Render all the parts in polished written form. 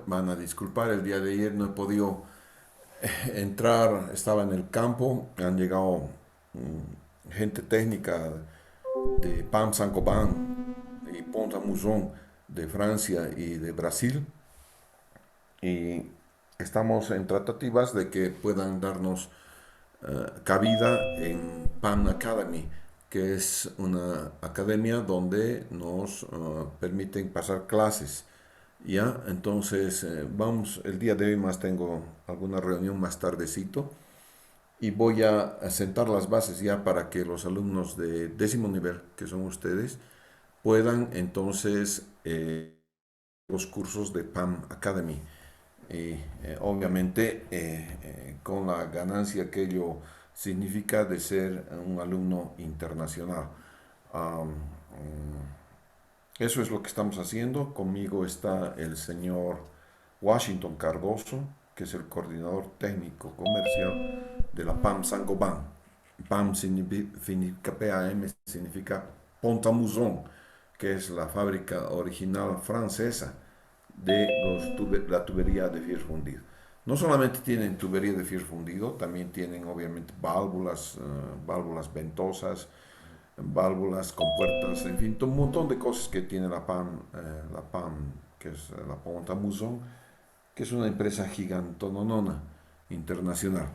van a disculpar, el día de ayer no he podido entrar, estaba en el campo, han llegado gente técnica de PAM Saint-Gobain y Pont-à-Mousson de Francia y de Brasil, y estamos en tratativas de que puedan darnos cabida en PAM Academy, que es una academia donde nos permiten pasar clases. Ya, entonces vamos, el día de hoy más tengo alguna reunión más tardecito y voy a sentar las bases ya para que los alumnos de décimo nivel, que son ustedes, puedan entonces los cursos de PAM Academy. Y obviamente con la ganancia que ello significa de ser un alumno internacional. Um, Eso es lo que estamos haciendo. Conmigo está el señor Washington Cardoso, que es el coordinador técnico comercial de la PAM Saint-Gobain. PAM significa, PAM significa Pont-à-Mousson, que es la fábrica original francesa de la tubería de fierro fundido. No solamente tienen tubería de fierro fundido, también tienen obviamente válvulas, válvulas ventosas, válvulas, compuertas, en fin, un montón de cosas que tiene la PAM, que es la Pont-à-Mousson, que es una empresa gigantononona internacional.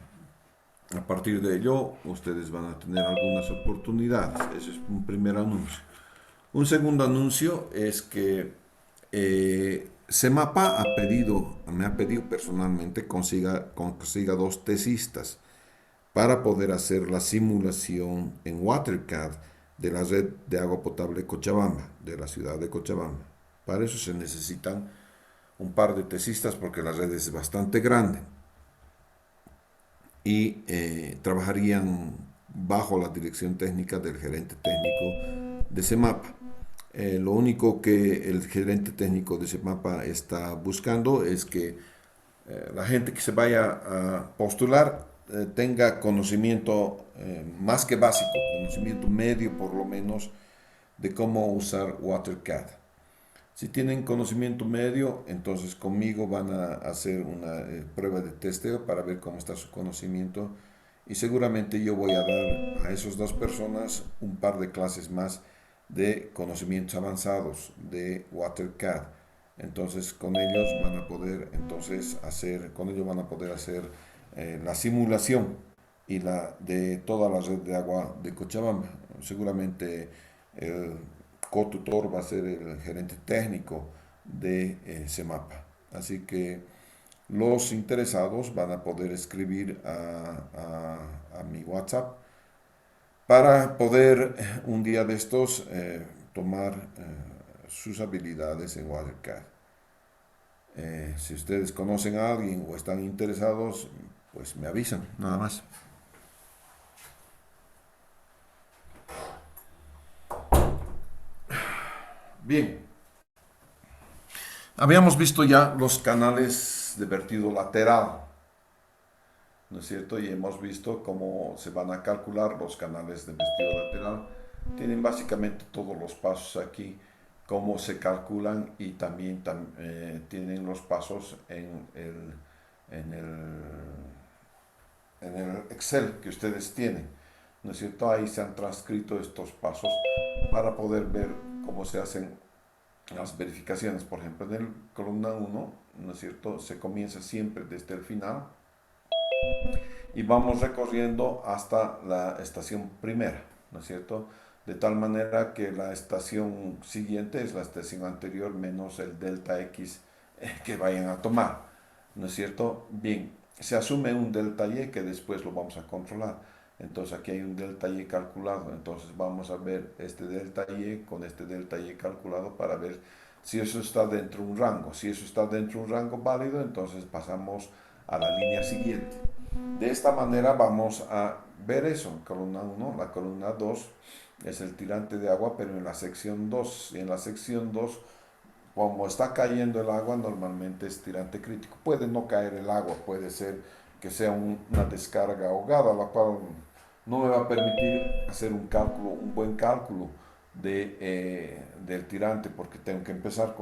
A partir de ello, ustedes van a tener algunas oportunidades. Ese es un primer anuncio. Un segundo anuncio es que CEMAPA me ha pedido personalmente consiga dos tesistas para poder hacer la simulación en WaterCAD de la red de agua potable Cochabamba, de la ciudad de Cochabamba. Para eso se necesitan un par de tesistas porque la red es bastante grande y trabajarían bajo la dirección técnica del gerente técnico de CEMAPA. Lo único que el gerente técnico de CEMAPA está buscando es que la gente que se vaya a postular tenga conocimiento más que básico, conocimiento medio por lo menos de cómo usar WaterCAD. Si tienen conocimiento medio, entonces conmigo van a hacer una prueba de testeo para ver cómo está su conocimiento y seguramente yo voy a dar a esas dos personas un par de clases más de conocimientos avanzados de WaterCAD. Entonces con ellos van a poder hacer la simulación y la de toda la red de agua de Cochabamba. Seguramente el co-tutor va a ser el gerente técnico de CEMAPA. Así que los interesados van a poder escribir a mi WhatsApp para poder un día de estos tomar sus habilidades en WaterCAD. Si ustedes conocen a alguien o están interesados, pues me avisan, nada más. Bien, habíamos visto ya los canales de vertido lateral, ¿no es cierto? Y hemos visto cómo se van a calcular los canales de vertido lateral. Tienen básicamente todos los pasos aquí, cómo se calculan y también tienen los pasos en en el Excel que ustedes tienen, ¿no es cierto? Ahí se han transcrito estos pasos para poder ver cómo se hacen las verificaciones. Por ejemplo, en el columna uno, ¿no es cierto? Se comienza siempre desde el final y vamos recorriendo hasta la estación primera, ¿no es cierto? De tal manera que la estación siguiente es la estación anterior menos el delta X que vayan a tomar, ¿no es cierto? Bien, se asume un delta Y que después lo vamos a controlar. Entonces aquí hay un delta Y calculado, entonces vamos a ver este delta Y con este delta Y calculado para ver si eso está dentro de un rango. Si eso está dentro de un rango válido, entonces pasamos a la línea siguiente. De esta manera vamos a ver eso, columna uno. La columna 2 es el tirante de agua, pero en la sección 2. Y en la sección 2, como está cayendo el agua, normalmente es tirante crítico. Puede no caer el agua, puede ser que sea una descarga ahogada, la cual no me va a permitir hacer un buen cálculo del tirante, porque tengo que empezar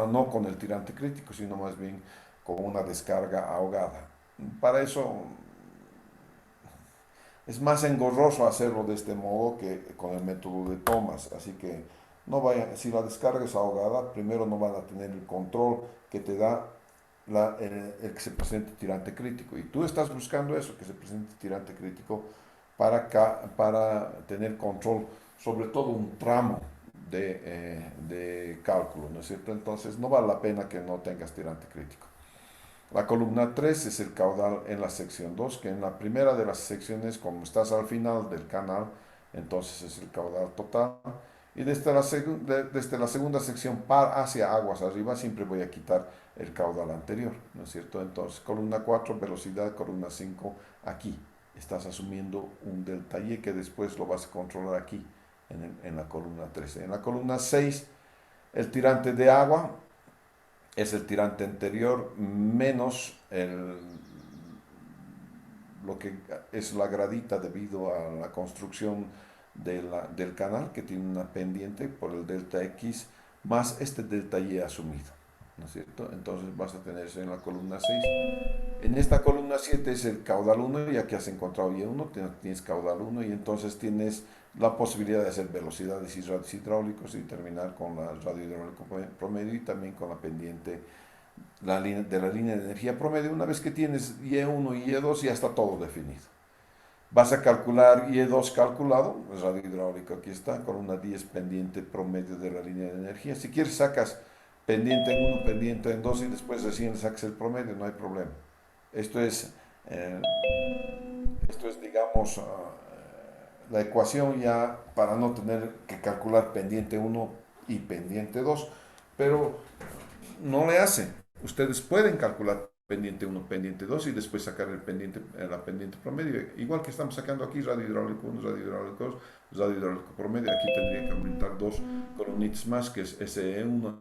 no con el tirante crítico, sino más bien con una descarga ahogada. Para eso es más engorroso hacerlo de este modo que con el método de tomas, así que no vaya, si la descarga es ahogada, primero no van a tener el control que te da el que se presente tirante crítico. Y tú estás buscando eso, que se presente tirante crítico para tener control sobre todo un tramo de cálculo, ¿no es cierto? Entonces no vale la pena que no tengas tirante crítico. La columna 3 es el caudal en la sección 2, que en la primera de las secciones, como estás al final del canal, entonces es el caudal total. Y desde la segunda sección hacia aguas arriba, siempre voy a quitar el caudal anterior, ¿no es cierto? Entonces, columna 4, velocidad, columna 5, aquí. Estás asumiendo un delta Y que después lo vas a controlar aquí, en la columna 13. En la columna 6, el tirante de agua es el tirante anterior menos lo que es la gradita debido a la construcción del canal que tiene una pendiente por el delta X más este delta Y asumido, ¿no es cierto? Entonces vas a tener eso en la columna 6. En esta columna 7 es el caudal 1, ya que has encontrado Y1, tienes caudal 1 y entonces tienes la posibilidad de hacer velocidades y radios hidráulicos y terminar con la radio hidráulico promedio y también con la pendiente de la línea de energía promedio. Una vez que tienes Y1 y Y2 ya está todo definido. Vas a calcular Y2 calculado, el radio hidráulico aquí está, con una 10 pendiente promedio de la línea de energía. Si quieres sacas pendiente en 1, pendiente en 2 y después recién sacas el promedio, no hay problema. Esto es, eh, digamos, la ecuación ya para no tener que calcular pendiente 1 y pendiente 2, pero no le hace. Ustedes pueden calcular pendiente 1, pendiente 2 y después sacar la pendiente promedio. Igual que estamos sacando aquí radio hidráulico 1, radio hidráulico 2, radio hidráulico promedio. Aquí tendría que aumentar dos columnitas más, que es SE1,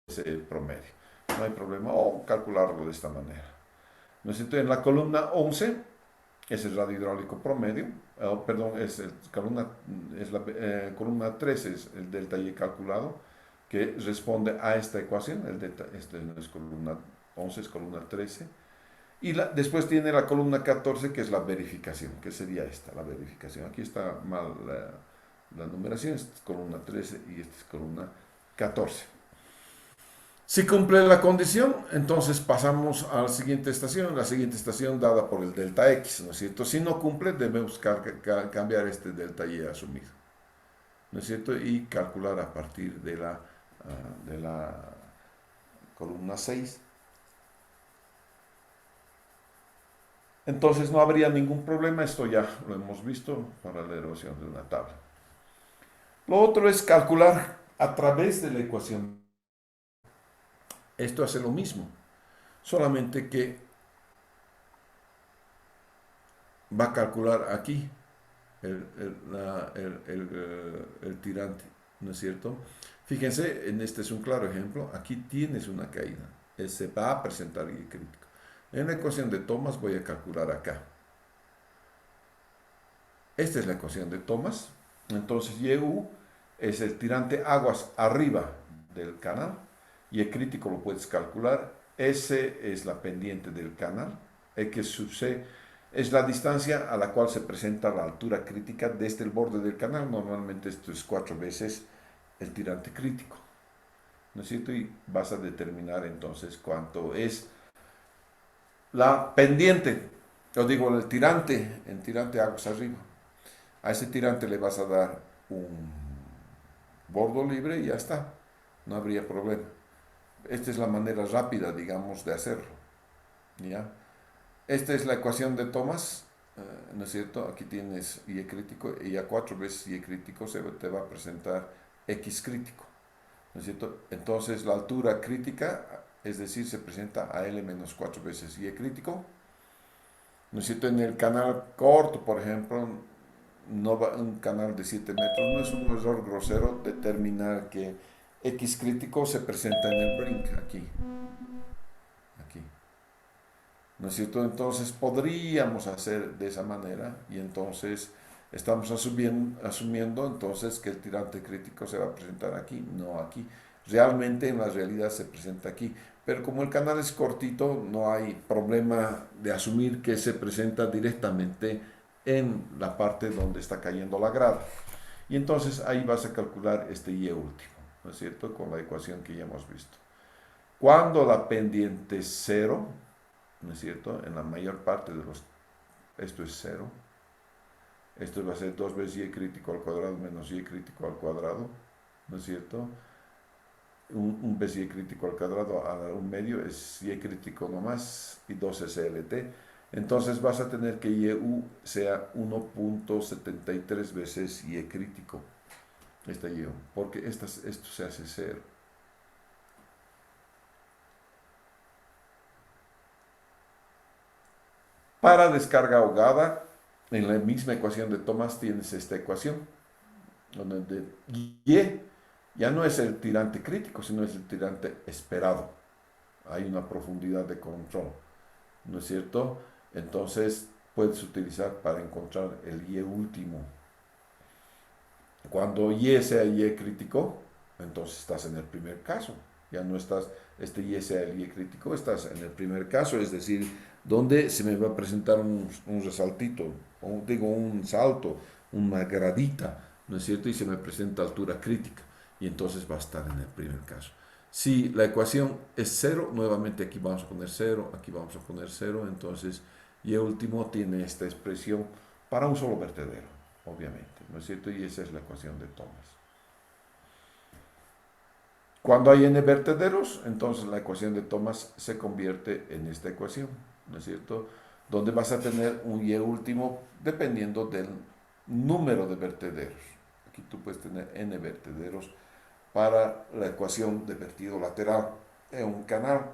SE promedio. No hay problema. O calcularlo de esta manera. ¿No es cierto? En la columna 11 es el radio hidráulico promedio. Perdón, es la columna 13 es el delta Y calculado, que responde a esta ecuación. El delta, este no es columna 11, es columna 13. Y después tiene la columna 14, que es la verificación, que sería esta, la verificación. Aquí está mal la numeración, esta es columna 13 y esta es columna 14. Si cumple la condición, entonces pasamos a la siguiente estación dada por el delta X, ¿no es cierto? Si no cumple, debemos cambiar este delta Y asumido, ¿no es cierto? Y calcular a partir de la columna 6. Entonces no habría ningún problema, esto ya lo hemos visto para la erogación de una tabla. Lo otro es calcular a través de la ecuación. Esto hace lo mismo, solamente que va a calcular aquí el tirante, ¿no es cierto? Fíjense, este es un claro ejemplo. Aquí tienes una caída. Se va a presentar Y crítico. En la ecuación de Thomas voy a calcular acá. Esta es la ecuación de Thomas. Entonces YU es el tirante aguas arriba del canal. Y el crítico lo puedes calcular. S es la pendiente del canal. X sub C es la distancia a la cual se presenta la altura crítica desde el borde del canal. Normalmente esto es 4 veces el tirante crítico, ¿no es cierto? Y vas a determinar entonces cuánto es la pendiente, os digo, el tirante aguas arriba. A ese tirante le vas a dar un bordo libre y ya está, no habría problema. Esta es la manera rápida, digamos, de hacerlo, ¿ya? Esta es la ecuación de Thomas, ¿no es cierto? Aquí tienes Y crítico y a 4 veces Y crítico te va a presentar X crítico, ¿no es cierto? Entonces la altura crítica, es decir, se presenta a L menos 4 veces Y crítico, ¿no es cierto? En el canal corto, por ejemplo, un canal de 7 metros, no es un error grosero determinar que X crítico se presenta en el brink, aquí. ¿No es cierto? Entonces podríamos hacer de esa manera y entonces estamos asumiendo entonces que el tirante crítico se va a presentar aquí, no aquí. realmente en la realidad se presenta aquí. Pero como el canal es cortito, no hay problema de asumir que se presenta directamente en la parte donde está cayendo la grada. Y entonces ahí vas a calcular este y último, ¿no es cierto? Con la ecuación que ya hemos visto. Cuando la pendiente es cero, ¿no es cierto? En la mayor parte de los... Esto es cero. Esto va a ser 2 veces y crítico al cuadrado menos y crítico al cuadrado, ¿no es cierto? Un vez y crítico al cuadrado a un medio es y crítico nomás y 2 es CLT. Entonces vas a tener que YU sea 1.73 veces y crítico. Este YU, porque esto se hace cero. Para descarga ahogada, en la misma ecuación de Thomas tienes esta ecuación, donde Y ya no es el tirante crítico, sino es el tirante esperado. Hay una profundidad de control, ¿no es cierto? Entonces puedes utilizar para encontrar el Y último. Cuando Y sea Y crítico, entonces estás en el primer caso. Ya no estás, este Y sea el Y crítico, estás en el primer caso, es decir, donde se me va a presentar un resaltito, o digo un salto, una gradita, ¿no es cierto? Y se me presenta altura crítica, y entonces va a estar en el primer caso. Si la ecuación es cero, nuevamente aquí vamos a poner cero, aquí vamos a poner cero, entonces Y último tiene esta expresión para un solo vertedero, obviamente, ¿no es cierto? Y esa es la ecuación de Thomas. Cuando hay n vertederos, entonces la ecuación de Thomas se convierte en esta ecuación, ¿no es cierto? Donde vas a tener un y último dependiendo del número de vertederos. Aquí tú puedes tener n vertederos para la ecuación de vertido lateral en un canal.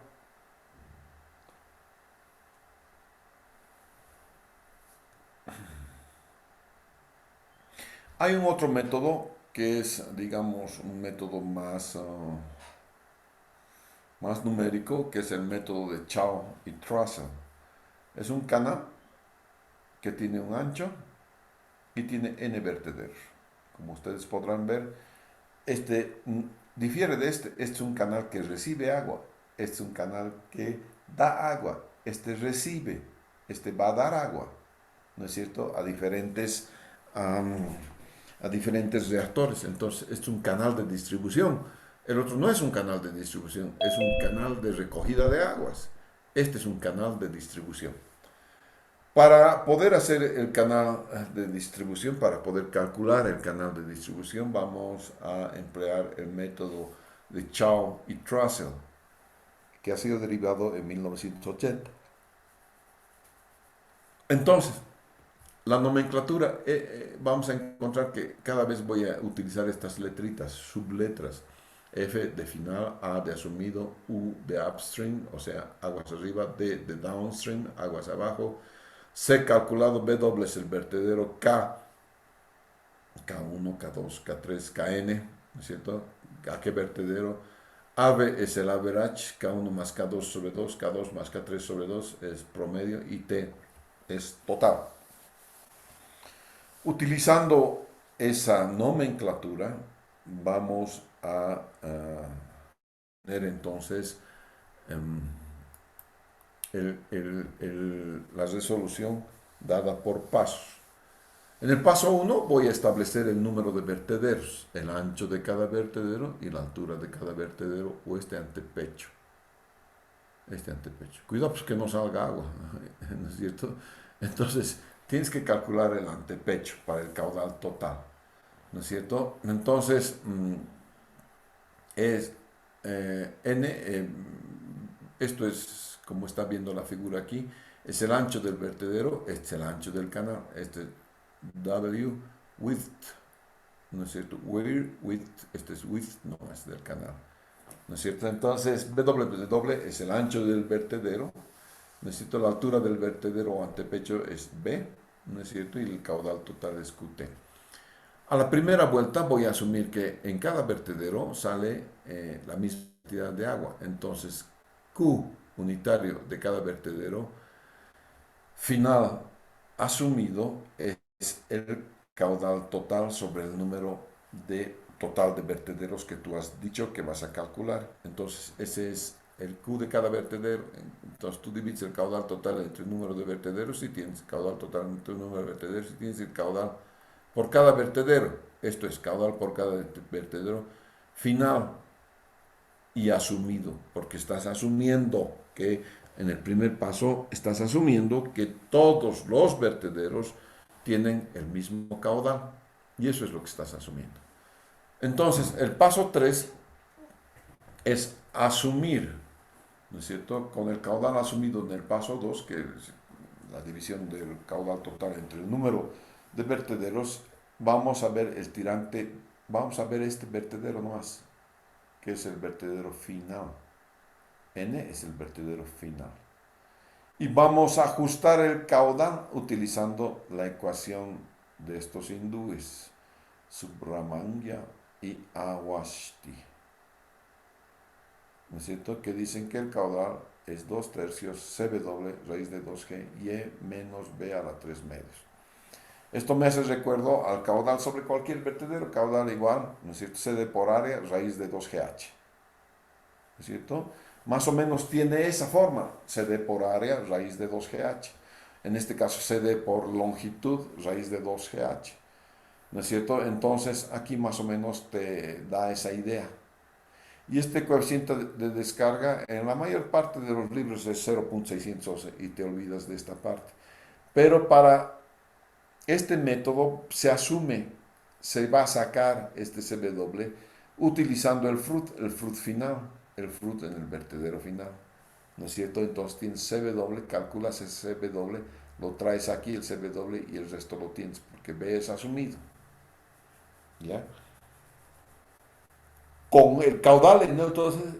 Hay un otro método que es, digamos, un método más numérico, que es el método de Chow y Trussell. Es un canal que tiene un ancho y tiene n vertederos. Como ustedes podrán ver, este difiere de este. Este es un canal que recibe agua. Este es un canal que da agua. Este recibe. Este va a dar agua. ¿No es cierto? A diferentes reactores. Entonces, este es un canal de distribución. El otro no es un canal de distribución, es un canal de recogida de aguas. Este es un canal de distribución. Para poder hacer el canal de distribución, para poder calcular el canal de distribución, vamos a emplear el método de Chow y Trussell, que ha sido derivado en 1980. Entonces, la nomenclatura, vamos a encontrar que cada vez voy a utilizar estas letritas, subletras. F de final, A de asumido, U de upstream, o sea, aguas arriba, D de downstream, aguas abajo, C calculado, W es el vertedero, K1, K2, K3, Kn, ¿no es cierto? ¿A qué vertedero? AB es el average, K1 más K2 sobre 2, K2 más K3 sobre 2 es promedio y T es total. Utilizando esa nomenclatura, vamos a tener entonces la resolución dada por pasos. En el paso 1 voy a establecer el número de vertederos, el ancho de cada vertedero y la altura de cada vertedero o este antepecho. Este antepecho. Cuidado pues que no salga agua, ¿no es cierto? Entonces tienes que calcular el antepecho para el caudal total, ¿no es cierto? Entonces es n, esto es como está viendo la figura aquí, es el ancho del vertedero, este es el ancho del canal, este es W width, ¿no es cierto? Width, este es width, no es del canal, ¿no es cierto? Entonces W es el ancho del vertedero, ¿no es cierto? La altura del vertedero o antepecho es B, ¿no es cierto? Y el caudal total es QT. A la primera vuelta voy a asumir que en cada vertedero sale la misma cantidad de agua. Entonces, Q unitario de cada vertedero final asumido es el caudal total sobre el número de total de vertederos que tú has dicho que vas a calcular. Entonces, ese es el Q de cada vertedero. Entonces, tú divides el caudal total entre el número de vertederos y tienes el caudal total entre el número de vertederos y tienes el caudal por cada vertedero. Esto es caudal por cada vertedero final y asumido, porque estás asumiendo que en el primer paso estás asumiendo que todos los vertederos tienen el mismo caudal. Y eso es lo que estás asumiendo. Entonces, el paso 3 es asumir, ¿no es cierto? Con el caudal asumido en el paso 2, que es la división del caudal total entre el número de vertederos, vamos a ver el tirante, vamos a ver este vertedero nomás, que es el vertedero final. N es el vertedero final. Y vamos a ajustar el caudal utilizando la ecuación de estos hindúes, Subramanya y Awashti. ¿No es cierto? Que dicen que el caudal es 2/3 CW raíz de 2G y menos B a la 3 medios. Esto me hace recuerdo al caudal sobre cualquier vertedero, caudal igual, ¿no es cierto? CD por área raíz de 2GH. ¿No es cierto? Más o menos tiene esa forma, CD por área raíz de 2GH. En este caso CD por longitud raíz de 2GH. ¿No es cierto? Entonces aquí más o menos te da esa idea. Y este coeficiente de descarga en la mayor parte de los libros es 0.611 y te olvidas de esta parte. Pero para este método se asume, se va a sacar este CW utilizando el fruit final, el fruit en el vertedero final. ¿No es cierto? Entonces tienes CW, calculas ese CW, lo traes aquí el CW y el resto lo tienes porque B es asumido. ¿Ya? Con el caudal, entonces,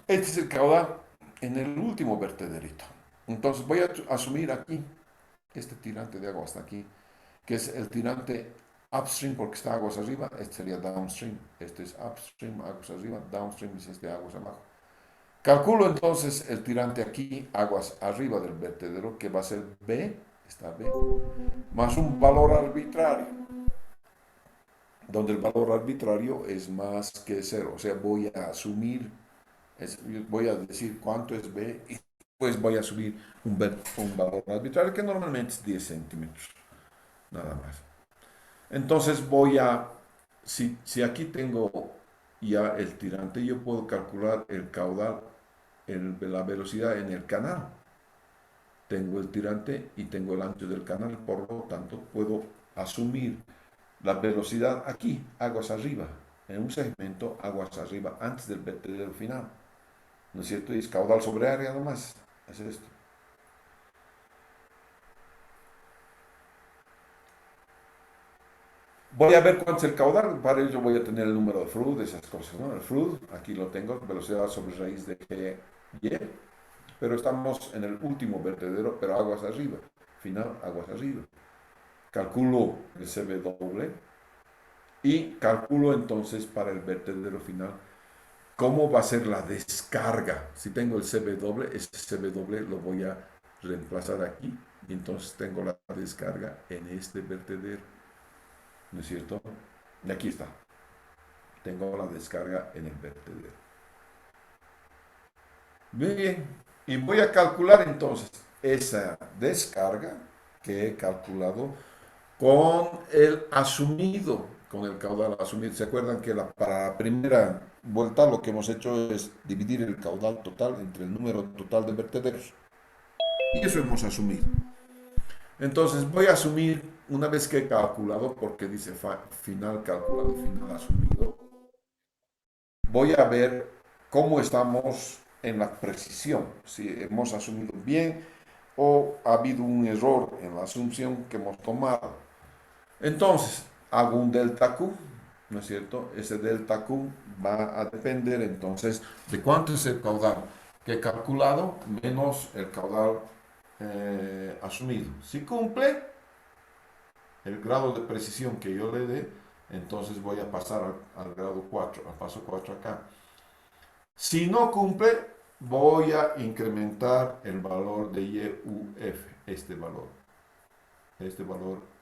este es el caudal en el último vertederito. Entonces voy a asumir aquí este tirante de agua hasta aquí, que es el tirante upstream porque está aguas arriba, este sería downstream, este es upstream, aguas arriba, downstream es este aguas abajo. Calculo entonces el tirante aquí, aguas arriba del vertedero, que va a ser B, está B, más un valor arbitrario, donde el valor arbitrario es más que cero, o sea, voy a asumir, voy a decir cuánto es B y pues voy a subir un valor arbitrario que normalmente es 10 centímetros, nada más. Entonces voy a, si aquí tengo ya el tirante, yo puedo calcular el caudal, la velocidad en el canal. Tengo el tirante y tengo el ancho del canal, por lo tanto puedo asumir la velocidad aquí, aguas arriba, en un segmento aguas arriba, antes del vertedero final. ¿No es cierto? Y es caudal sobre área nomás. Es esto. Voy a ver cuánto es el caudal, para ello voy a tener el número de Froude, esas cosas, ¿no? El Froude, aquí lo tengo, velocidad sobre raíz de G, Y, pero estamos en el último vertedero, pero aguas arriba, final, aguas arriba. Calculo el CW y calculo entonces para el vertedero final cómo va a ser la descarga. Si tengo el CW, ese CW lo voy a reemplazar aquí y entonces tengo la descarga en este vertedero, ¿no es cierto? Y aquí está, tengo la descarga en el vertedero. Muy bien, y voy a calcular entonces esa descarga que he calculado con el asumido, con el caudal asumido. ¿Se acuerdan que para la primera vuelta lo que hemos hecho es dividir el caudal total entre el número total de vertederos? Y eso hemos asumido. Entonces voy a asumir, una vez que he calculado, porque dice final calculado y final asumido, voy a ver cómo estamos en la precisión, si hemos asumido bien o ha habido un error en la asunción que hemos tomado. Entonces, hago un delta Q, ¿no es cierto? Ese delta Q va a depender entonces de cuánto es el caudal que he calculado menos el caudal asumido. Si cumple el grado de precisión que yo le dé, entonces voy a pasar al grado 4, al paso 4 acá. Si no cumple, voy a incrementar el valor de YUF, este valor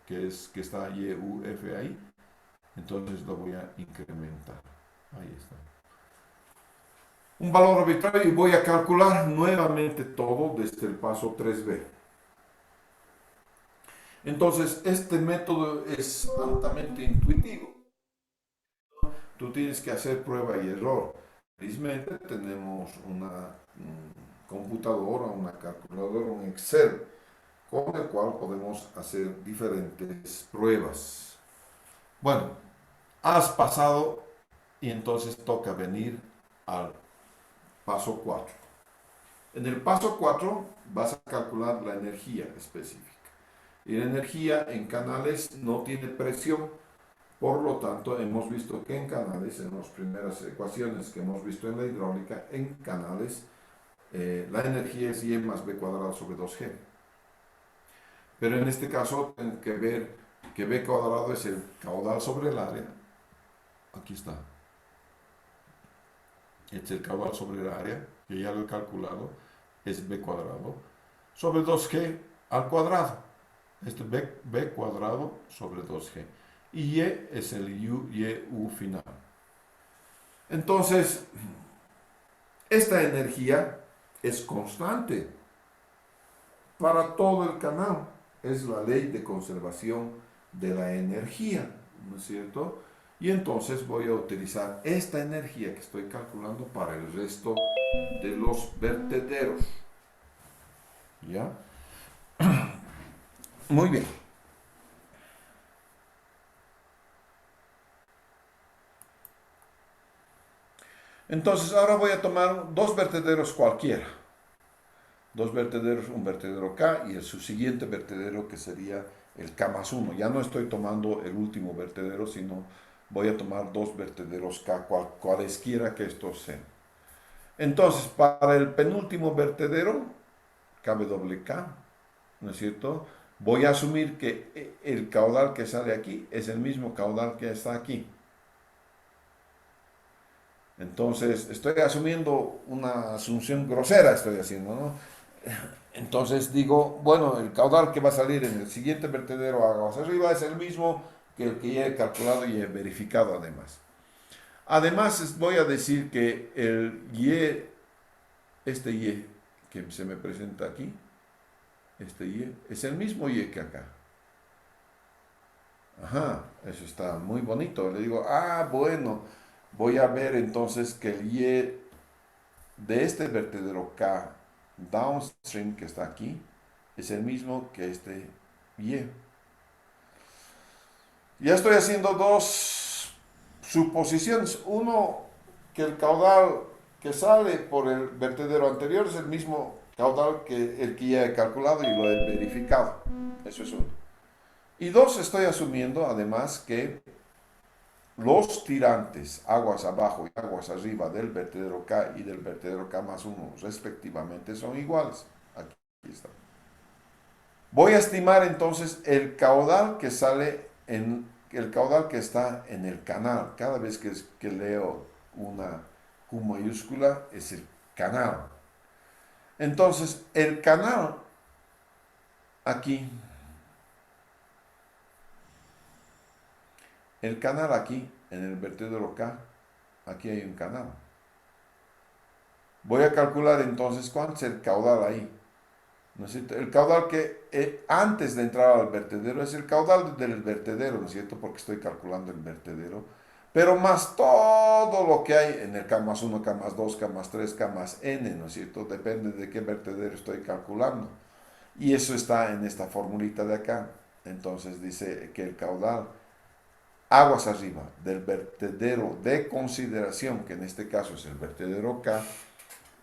que está YUF ahí, Entonces lo voy a incrementar. Ahí está. Un valor arbitrario y voy a calcular nuevamente todo desde el paso 3B. Entonces, este método es altamente intuitivo. Tú tienes que hacer prueba y error. Felizmente tenemos una computadora, una calculadora, un Excel, con el cual podemos hacer diferentes pruebas. Bueno, has pasado y entonces toca venir al paso 4. En el paso 4 vas a calcular la energía específica. Y la energía en canales no tiene presión, por lo tanto hemos visto que en canales, en las primeras ecuaciones que hemos visto en la hidráulica, en canales la energía es Y más B cuadrado sobre 2G. Pero en este caso tengo que ver que B cuadrado es el caudal sobre el área. Aquí está. Este es el caudal sobre el área, que ya lo he calculado, es B cuadrado, sobre 2G al cuadrado. Esto es B cuadrado sobre 2G. Y Y es el U final. Entonces, esta energía es constante para todo el canal. Es la ley de conservación de la energía, ¿no es cierto? Y entonces voy a utilizar esta energía que estoy calculando para el resto de los vertederos. ¿Ya? Muy bien. Entonces ahora voy a tomar dos vertederos cualquiera. Dos vertederos, un vertedero K y el subsiguiente vertedero que sería el K más 1. Ya no estoy tomando el último vertedero, sino voy a tomar dos vertederos K, cualesquiera que estos sean. Entonces, para el penúltimo vertedero, KWK, ¿no es cierto? Voy a asumir que el caudal que sale aquí es el mismo caudal que está aquí. Entonces, estoy asumiendo una asunción grosera, estoy haciendo, ¿no? Entonces digo, bueno, el caudal que va a salir en el siguiente vertedero aguas arriba es el mismo que el que ya he calculado y he verificado además. Además, voy a decir que el Y, este Y que se me presenta aquí, este Y, es el mismo Y que acá. Ajá, eso está muy bonito. Le digo, bueno, voy a ver entonces que el Y de este vertedero K downstream que está aquí es el mismo que este Y. Ya estoy haciendo dos suposiciones. Uno, que el caudal que sale por el vertedero anterior es el mismo caudal que el que ya he calculado y lo he verificado. Eso es uno. Y dos, estoy asumiendo además que los tirantes, aguas abajo y aguas arriba del vertedero K y del vertedero K más 1 respectivamente son iguales. Aquí está. Voy a estimar entonces el caudal que sale en el caudal que está en el canal. Cada vez que leo una Q mayúscula es el canal. Entonces, el canal aquí, el canal aquí en el vertedero K, aquí hay un canal. Voy a calcular entonces cuánto es el caudal ahí. ¿No es cierto? El caudal que antes de entrar al vertedero es el caudal del vertedero, ¿no es cierto? Porque estoy calculando el vertedero. Pero más todo lo que hay en el K más 1, K más 2, K más 3, K más N, ¿no es cierto? Depende de qué vertedero estoy calculando. Y eso está en esta formulita de acá. Entonces dice que el caudal aguas arriba del vertedero de consideración, que en este caso es el vertedero K,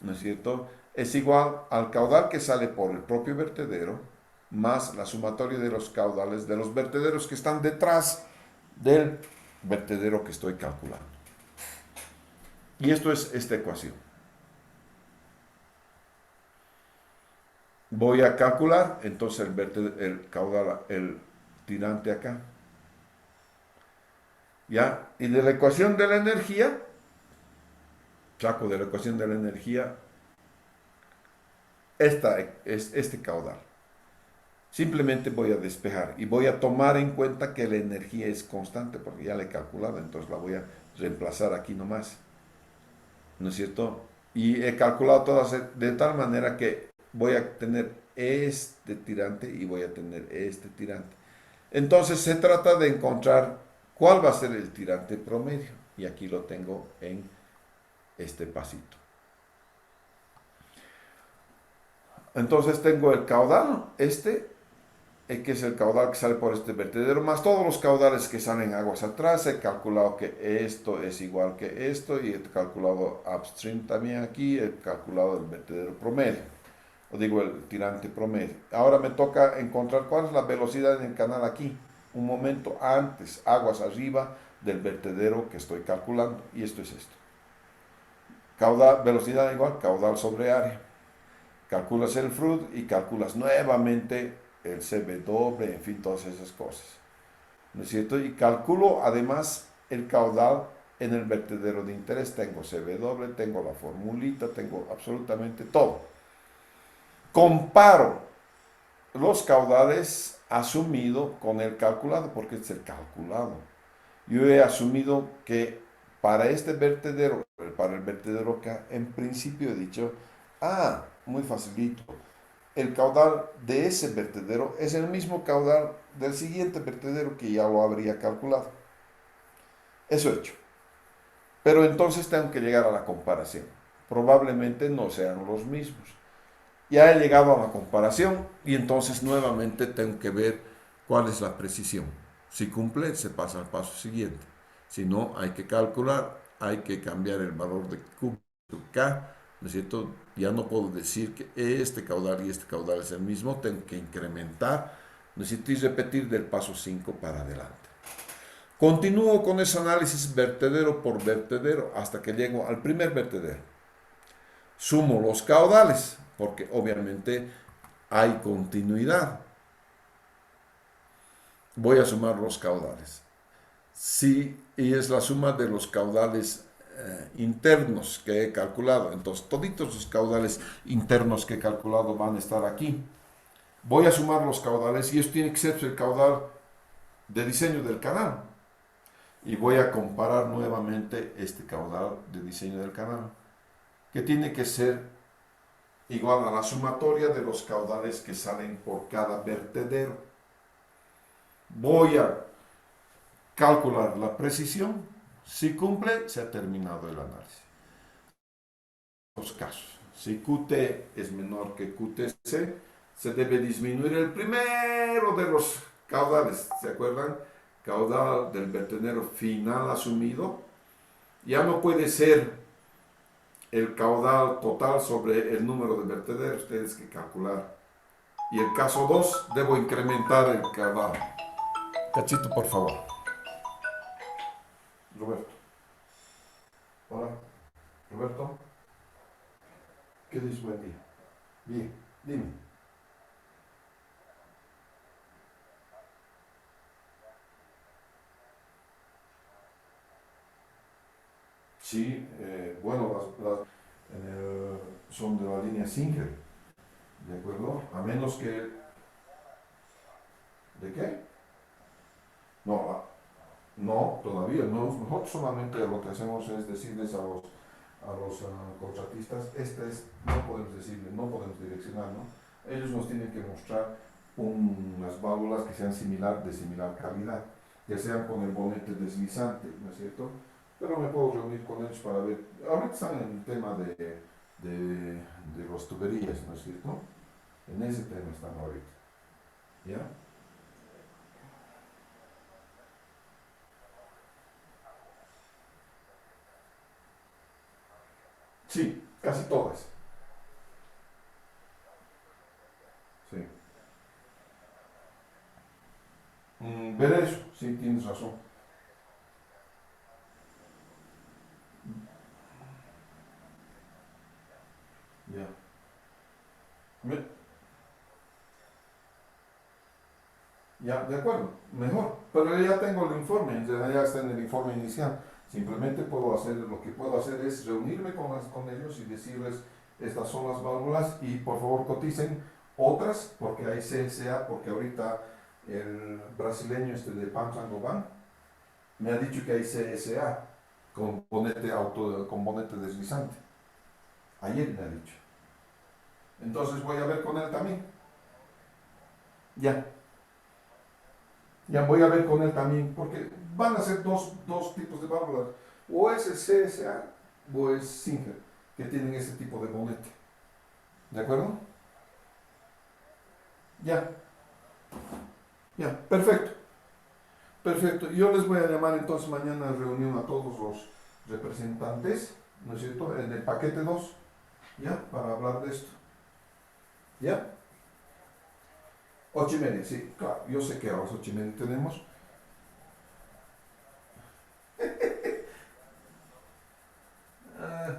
¿no es cierto? Es igual al caudal que sale por el propio vertedero más la sumatoria de los caudales de los vertederos que están detrás del vertedero que estoy calculando. Y esto es esta ecuación. Voy a calcular entonces el caudal, el tirante acá. ¿Ya? Y de la ecuación de la energía, saco de la ecuación de la energía este caudal. Simplemente voy a despejar y voy a tomar en cuenta que la energía es constante porque ya la he calculado, entonces la voy a reemplazar aquí nomás, ¿no es cierto? Y he calculado todas de tal manera que voy a tener este tirante y voy a tener este tirante. Entonces se trata de encontrar cuál va a ser el tirante promedio y aquí lo tengo en este pasito. Entonces tengo el caudal, que es el caudal que sale por este vertedero, más todos los caudales que salen aguas atrás. He calculado que esto es igual que esto y he calculado upstream también aquí, he calculado el vertedero promedio, o digo el tirante promedio. Ahora me toca encontrar cuál es la velocidad en el canal aquí, un momento antes, aguas arriba del vertedero que estoy calculando, y esto es esto. Caudal, velocidad igual, caudal sobre área. Calculas el FRUD y calculas nuevamente el CW, en fin, todas esas cosas. ¿No es cierto? Y calculo además el caudal en el vertedero de interés. Tengo CW, tengo la formulita, tengo absolutamente todo. Comparo los caudales asumido con el calculado, porque es el calculado. Yo he asumido que para este vertedero, para el vertedero acá, en principio he dicho, muy facilito, el caudal de ese vertedero es el mismo caudal del siguiente vertedero que ya lo habría calculado. Eso he hecho. Pero entonces tengo que llegar a la comparación. Probablemente no sean los mismos. Ya he llegado a la comparación y entonces nuevamente tengo que ver cuál es la precisión. Si cumple, se pasa al paso siguiente. Si no, hay que calcular, hay que cambiar el valor de Q, K, ¿no es cierto? Ya no puedo decir que este caudal y este caudal es el mismo, tengo que incrementar, ¿no es cierto? Y repetir del paso 5 para adelante. Continúo con ese análisis vertedero por vertedero hasta que llego al primer vertedero. Sumo los caudales, porque obviamente hay continuidad. Voy a sumar los caudales. Sí, y es la suma de los caudales internos que he calculado. Entonces, toditos los caudales internos que he calculado van a estar aquí. Voy a sumar los caudales y esto tiene que ser el caudal de diseño del canal. Y voy a comparar nuevamente este caudal de diseño del canal, que tiene que ser igual a la sumatoria de los caudales que salen por cada vertedero. Voy a calcular la precisión. Si cumple, se ha terminado el análisis. Los casos. Si QT es menor que QTC, se debe disminuir el primero de los caudales. ¿Se acuerdan? Caudal del vertedero final asumido. Ya no puede ser el caudal total sobre el número de vertederos. Tienes que calcular. Y el caso 2, debo incrementar el caudal. Cachito, por favor. Roberto. Hola. Roberto. ¿Qué dices? Buen día. Bien. Dime. Sí, bueno, son de la línea Singer, ¿de acuerdo? A menos que... ¿De qué? No, no, todavía no. Nosotros solamente lo que hacemos es decirles a los contratistas, no podemos decirle, no podemos direccionar, ¿no? Ellos nos tienen que mostrar unas válvulas que sean de similar calidad, ya sean con el bonete deslizante, ¿no es cierto? Pero me puedo reunir con ellos para ver. Ahorita están en el tema de las tuberías, ¿no es cierto? En ese tema están ahorita. ¿Ya? Sí, casi todas. Sí. Ver eso, sí, tienes razón. Ya. Me- Ya, de acuerdo, mejor. Pero ya tengo el informe, ya está en el informe inicial. Simplemente lo que puedo hacer es reunirme con ellos y decirles, estas son las válvulas y por favor coticen Otras, porque hay CSA, porque ahorita el brasileño de Pan Sangoban me ha dicho que hay CSA con bonete deslizante. Ayer me ha dicho. Entonces voy a ver con él también. Ya, ya voy a ver con él también, porque van a ser dos tipos de válvulas. O es el CSA o es Singer, que tienen ese tipo de bonete. ¿De acuerdo? Ya, ya, perfecto. Perfecto. Yo les voy a llamar entonces mañana a reunión a todos los representantes, ¿no es cierto? En el paquete 2, ¿ya? Para hablar de esto. ¿Ya? 8:30, sí, claro. Yo sé que a las 8:30 tenemos. Ah,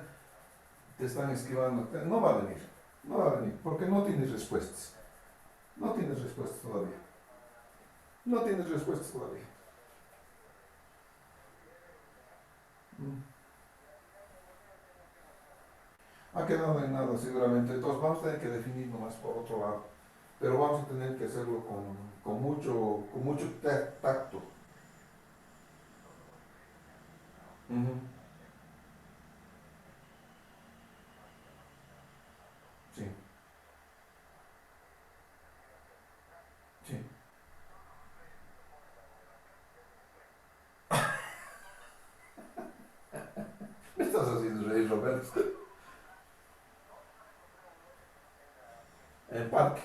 te están esquivando. No va a venir. No va a venir, porque no tienes respuestas. No tienes respuestas todavía. No tienes respuestas todavía. Mm. Ha quedado en nada seguramente. Entonces vamos a tener que definir nomás por otro lado. Pero vamos a tener que hacerlo con mucho tacto. Ujú. Sí, sí. Me estás haciendo reír, Roberto. El parque.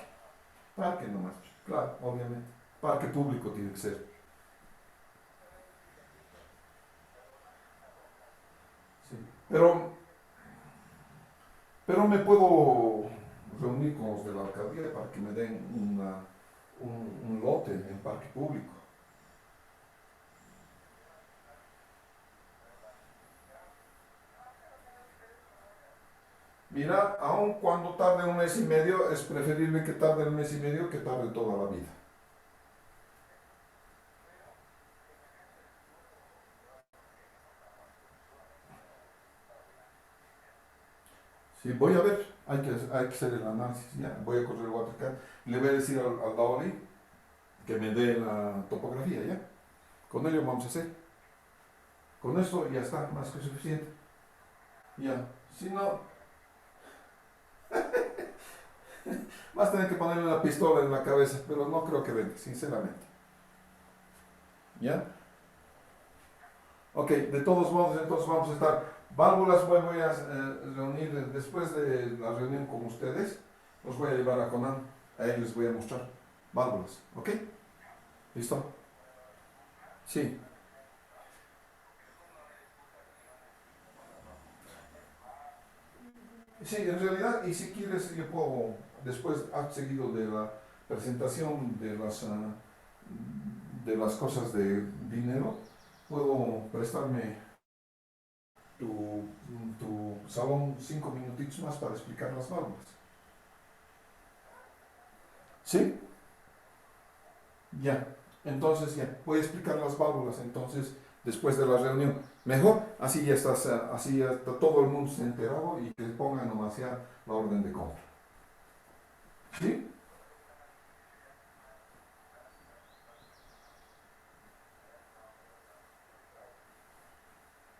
Parque nomás. Claro, obviamente. Parque público tiene que ser. Sí. Pero me puedo reunir con los de la alcaldía para que me den un lote en parque público. Mira, aun cuando tarde un mes y medio, es preferible que tarde un mes y medio que tarde toda la vida. Sí, voy a ver, hay que hacer el análisis, ya. Voy a correr el WaterCAD. Le voy a decir al Daoli que me dé la topografía, ya. Con ello vamos a hacer. Con esto ya está, más que suficiente. Ya. Si no, vas a tener que ponerle una pistola en la cabeza, pero no creo que venga, sinceramente. ¿Ya? Ok, de todos modos, entonces vamos a estar. Válvulas voy a reunir después de la reunión con ustedes. Los voy a llevar a Conan. A ellos les voy a mostrar válvulas. ¿Ok? ¿Listo? Sí. Sí, en realidad, y si quieres, yo puedo, después, seguido de la presentación de las cosas de dinero, puedo prestarme tu salón 5 minutitos más para explicar las válvulas. ¿Sí? Ya. Entonces, ya, voy a explicar las válvulas, entonces, después de la reunión. Mejor, así ya estás, así ya está todo el mundo se ha enterado y que pongan nomás ya la orden de compra. ¿Sí?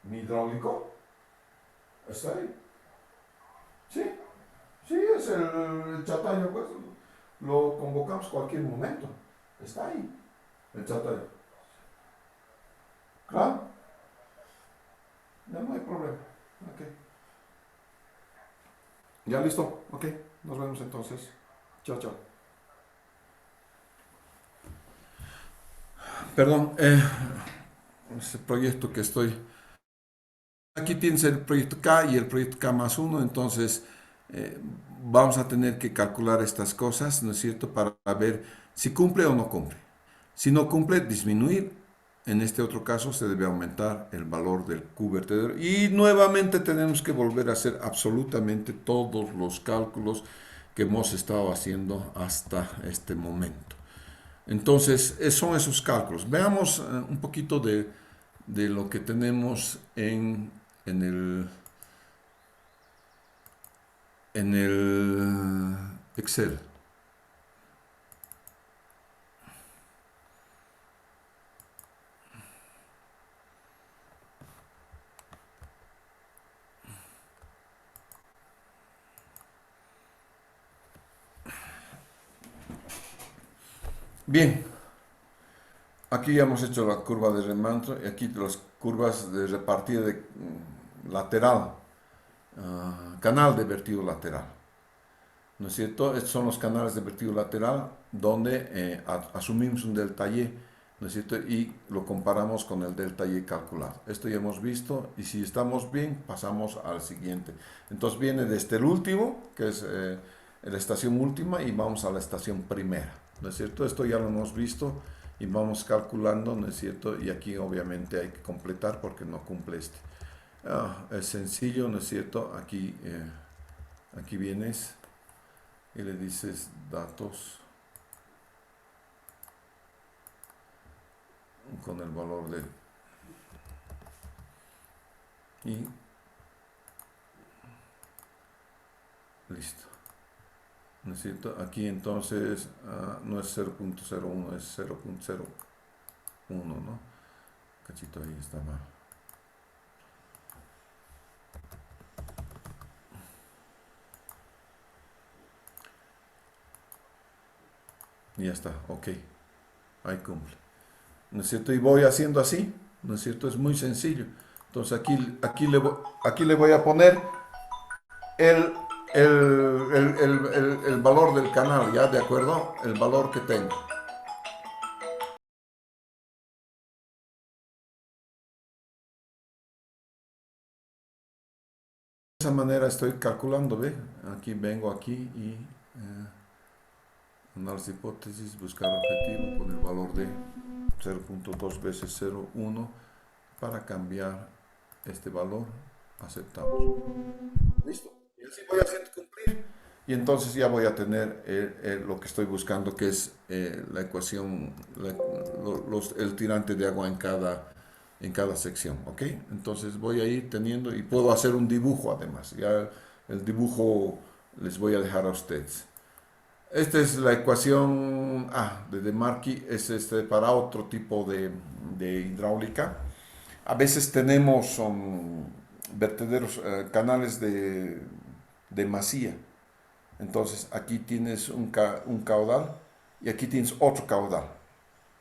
Mi hidráulico está ahí. Sí, sí, es el Chatayo, pues. Lo convocamos cualquier momento. Está ahí, el Chatayo. Claro, ya no hay problema. Ok. Ya listo. Ok, nos vemos entonces. Chao, chao. Perdón, ese proyecto que estoy. Aquí tienes el proyecto K y el proyecto K más uno, entonces eh, vamos a tener que calcular estas cosas, ¿no es cierto?, para ver si cumple o no cumple. Si no cumple, disminuir. En este otro caso se debe aumentar el valor del Q vertedero y nuevamente tenemos que volver a hacer absolutamente todos los cálculos que hemos estado haciendo hasta este momento. Entonces, son esos cálculos. Veamos un poquito de lo que tenemos en el, en el Excel. Bien, aquí ya hemos hecho la curva de remanso y aquí las curvas de repartida de lateral, canal de vertido lateral. ¿No es cierto? Estos son los canales de vertido lateral donde asumimos un delta Y, ¿no es cierto? Y lo comparamos con el delta Y calculado. Esto ya hemos visto y si estamos bien pasamos al siguiente. Entonces viene desde el último, que es la estación última, y vamos a la estación primera, ¿no es cierto? Esto ya lo hemos visto y vamos calculando, ¿no es cierto? Y aquí obviamente hay que completar porque no cumple este. Es sencillo, ¿no es cierto? Aquí vienes y le dices datos con el valor de y listo. ¿No es cierto? Aquí entonces no es 0.01, es 0.01, ¿no? Cachito ahí está mal. Y ya está, ok, ahí cumple. ¿No es cierto? Y voy haciendo así, ¿no es cierto? Es muy sencillo. Entonces aquí le voy a poner el, el valor del canal, ¿ya? ¿De acuerdo? El valor que tengo. De esa manera estoy calculando, ¿ve? Aquí vengo aquí y análisis de hipótesis, buscar objetivo con el valor de 0.2 veces 0.1 para cambiar este valor. Aceptamos. Listo. Y así voy haciendo cumplir. Y entonces ya voy a tener lo que estoy buscando, que es la ecuación, el tirante de agua en cada sección, ¿ok? Entonces voy a ir teniendo y puedo hacer un dibujo además. Ya el dibujo les voy a dejar a ustedes. Esta es la ecuación de De Marchi, es para otro tipo de hidráulica. A veces tenemos vertederos, canales de masía. Entonces aquí tienes un caudal y aquí tienes otro caudal.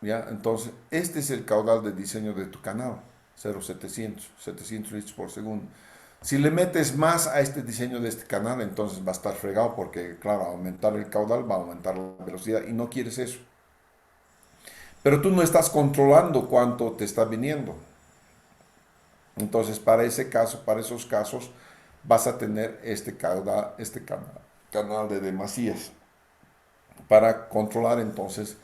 ¿Ya? Entonces este es el caudal de diseño de tu canal, 0,700 litros por segundo. Si le metes más a este diseño de este canal, entonces va a estar fregado porque, claro, aumentar el caudal va a aumentar la velocidad y no quieres eso. Pero tú no estás controlando cuánto te está viniendo. Entonces, para ese caso, para esos casos, vas a tener este caudal, canal de demasías para controlar entonces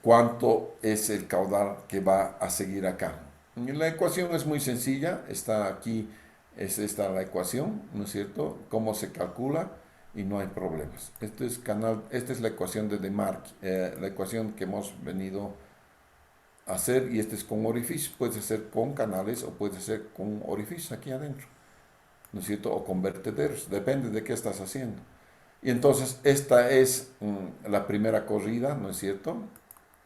cuánto es el caudal que va a seguir acá. Y la ecuación es muy sencilla, está aquí, es esta la ecuación, ¿no es cierto? Cómo se calcula y no hay problemas. Esta es la ecuación de Demarc, la ecuación que hemos venido a hacer y este es con orificios. Puedes hacer con canales o puedes hacer con orificios aquí adentro, ¿no es cierto? O con vertederos, depende de qué estás haciendo. Y entonces esta es la primera corrida, ¿no es cierto?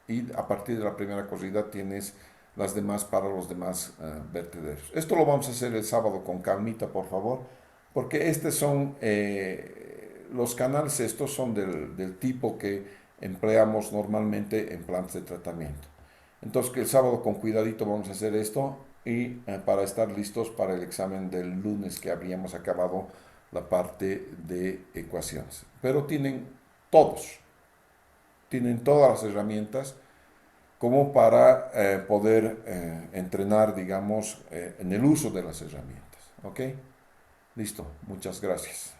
Y a partir de la primera corrida tienes las demás para los demás vertederos. Esto lo vamos a hacer el sábado con calmita, por favor, porque estos son los canales, estos son del tipo que empleamos normalmente en plantas de tratamiento. Entonces que el sábado con cuidadito vamos a hacer esto y para estar listos para el examen del lunes que habríamos acabado la parte de ecuaciones. Pero tienen todas las herramientas como para poder entrenar, digamos, en el uso de las herramientas. ¿Ok? Listo, muchas gracias.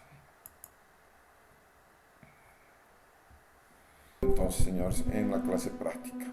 Entonces, señores, en la clase práctica.